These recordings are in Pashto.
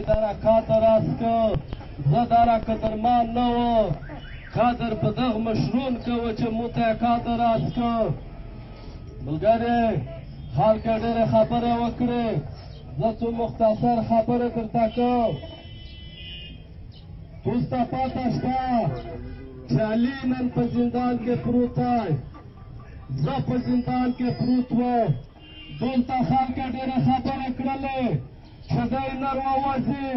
وای دره کاته راست که زه دره قدرمان نه و قدر په دغه مشرون کوه چې مو ته یې کاته راست که ملګرې خلکه ډېرې خبرې وکړې زه څو مختصر خبرې درته کوم وروسته پاته شته چې علي نن په زندان کې پروت دی زه په زندان کې پروت وم دلته خلکه ډېرې خبرې کړلې چې دی نر ووځي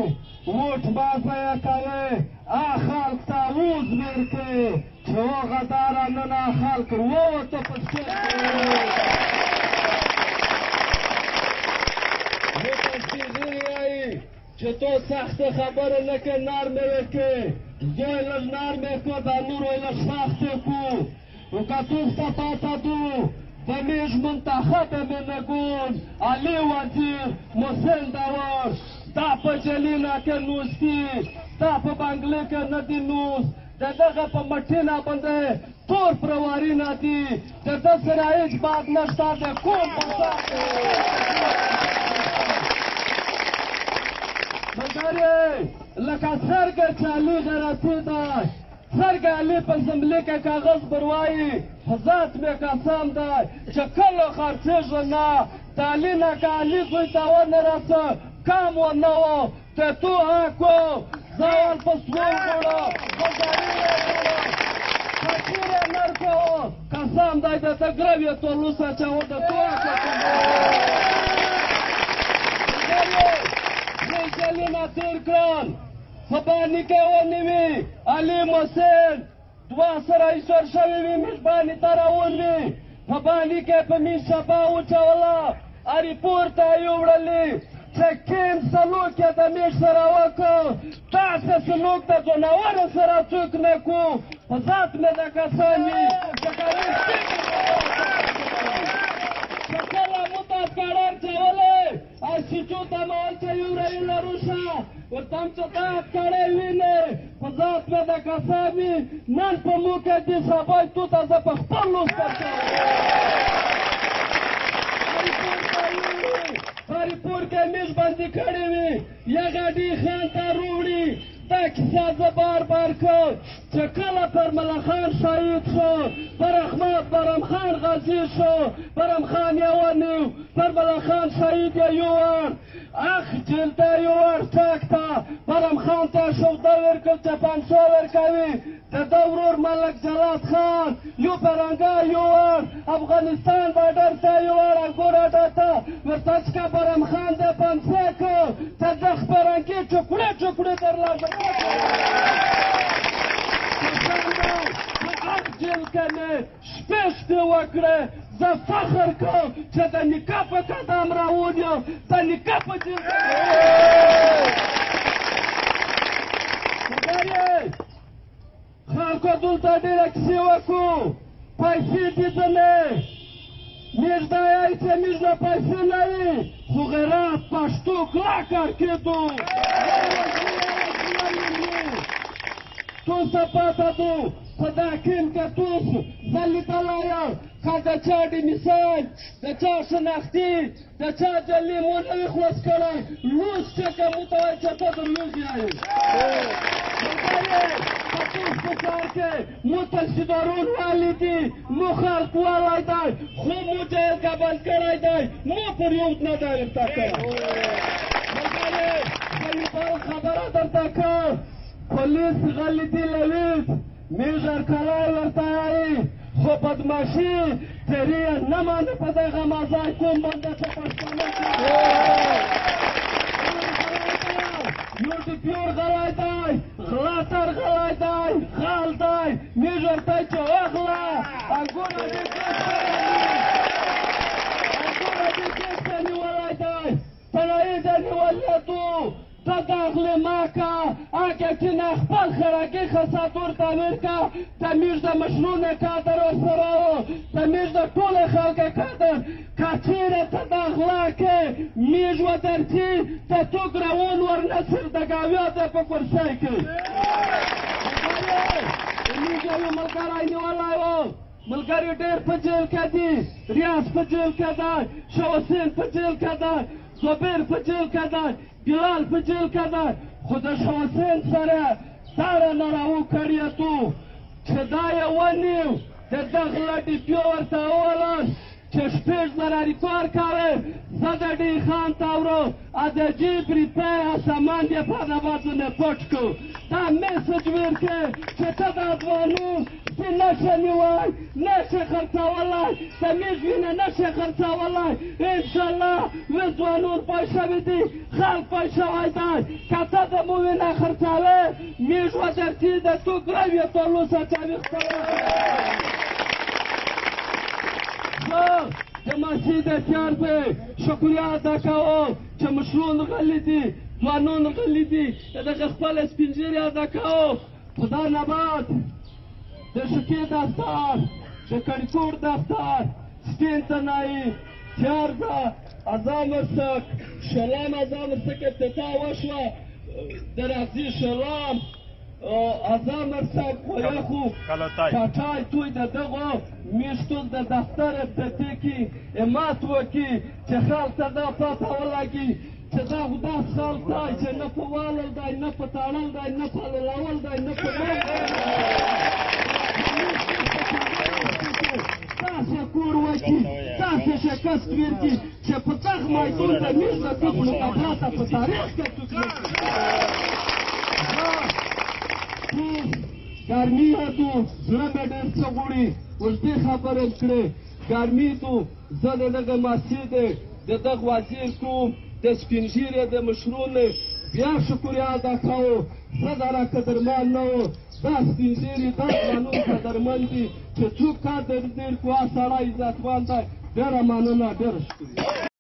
ووټ بازه یې کوې خلک ته اوز ورکړې چې وغداره نن خلک ووته په سټیج کې چې تو سخته خبره نه کې نرمې وکړې زوی لږ نرمې کړه دا نور یې لږ سختې کړو و که توسته پاته دو دمیج منتخب منگون علی وزیر محسن داور دا په جلینا کې نوستی دا په بنگلې کې نه دي نوس د دغه په مټینه باندې تور پرواري نه دي د ده سره هېڅ باد نشته د کوم مګرې لکه څرګه چې علي غیرتي دی څرګه علي په زملې کې کاغذ بروایي په ذات مې قسم دی چې کله خرڅېږه نه د علي نه که علي زوی ته ونه رسه کم ونه و ته تو حق زه ورپه سوال غواړه بزاري یې غواړه فقیر یې نرکه قسم دی د ته ګرو یې تولوس اچوه د تو حق جلینا تیر کړل په باني کې ونیوي علي محسن دوه سره ایسور شوي وي میزباني ته راون وي په باني کې په میز شپه وچوله اریپور ته یې وړلې چې کیم سلوک یې د میز سره وکړ داسې سلوک د ځناورو سره څوک نه کړو په ذات مې د قسم وي چې کله مو ته کاړه اچولی سیچو ته مال ته یو رایله روشه ورته هم چې دا کړی وینې په ذات مې د قسم وي نن په مو کې دې سبا تو ته زه په خپل لوس هریپور کې میز بندي کړې وي یا غاډي خان ته روړي دا کیسه زه بار بار کړ چې کله پرمله خان شهید شو برحمد برم خان غازي شو برم خان یې ونیو پرمله خان شهید یې یووړ اخ جیل ته یې یووړ ټک ته برم خان ته شوده ورکړ چې 500 ورکوي د ده ورور ملک جلات خان یو پرنګا یووړ افغانستان باډر ته یووړ انګور اډه ته ورته چې برم خان د 500 کړ ته د خپرنګي چوکړې چوکړې درله جیل کې مې شپې شپې وکړې زه فخر کوم چې د نکاح په قدم راونیم د نکاح په جیل خلکو دلته ډېره کیسې وکړو پیسې دیدلې میږ دا یایي چې میږ نه پیسې نه وي خو غیرت پښتو کلک کېدو توسه پاته دو په دا کیم کې توس زه لیدلی یم که د چا د مثال د چا شناختي د چا جلي مو نه وي خلاص کړی لوس چې که مو ته وایي چې ته در لوز یایې په توس په ښار کې مو تحصیلدارون والي دي مو خلق والی دی خو مو جیلګه بند کړی دی مو پر یو نه دی ورته کړی ملګرې زه یو بل خبره درته کوم پولیس غلطي لوید میږ ارکلی ورته وایي خو بدماشي تیرې یې نه مانه په دغه مزای کوم بنده په پښتانه کې یو د پیور غلی دی غلا تر غلی دی خال دی میږ ورته وایي چې واخله انګوره دې کیسه نیولی دی طلایي دې نیولې دو ته داخلې ماکه اگه که نه خپل خرکي خصات ورته ورکه د میږ د مشرونه کادر ورسره و د میږ د ټولې خلکې کادر که چېرې ته دا غلا کې میږ ودرچي ته څوک روان ورنصر د ګاویا دی په کرسۍ کې میږ یو ملګری نیولی و ملګري ډېر په جیل کې دي ریاض په جیل کې دی شاه حسین په جیل کې دی زبیر په جیل کې دی بلال په جیل کې دی خو د شاه حسین سره دا رانه راوکړی تو چې دا یې ونیو د دغه له ډیپیو ورته وویل چې شپږ زره ریکار کوې زه د ډي خان ته وړو د جیب روپۍ سامان یې په نباتونه پټ کړو دا میسج ورکړې چې ته د افغانو سپي نشه نیوی نشه خرڅولی د میږ وینه نشه خرڅولی انشاءالله وی ځوانان پای شوي دي خلک پای شوی دی که ته د مو وینه خرڅوې میږ ودرځي د تو ګرویې تلوسه تاریخ د مسجد تیار به شکریه ادا کوم چې مشرون غلي دي ځوانان غلي دي دغه خپل سپین ږیري ادا کوم خدا نبات د شکې دفتر د کړکور دفتر سپین تنایي تیار ده اعظم ورسک شلام اعظم ورسک افتتاح وشوه د راځي شلام اعظم ورسک خویخو چاټای توی د دغو میشتو د دفتر ابتدایي کې امات وکړي چې خلک ته دا پته ولګي چې دا خو داسې خلک دی چې نه په والل دی نه په تړل دی نه په لولول دی نه په داسې کور وکړي داسې شکست ورکړي چې په دغه میدان د میز د توپ مقابله په تاریخ کې څوک نه ګرمي تو زړه مې ډېر څه غواړي اوږدې خبرې کړې ګرمي تو زه د دغه مسجد د دغه وزیر کوم د سپین ږیري د مشرونو بیا شکریه ادا کوم زه دره قدرمن نه وم دا سپین ږیري دا ځوانان قدرمن دي چې څوک کار ډېر کوه سړی عزتمن دی ډېره مننه ډېره شکریه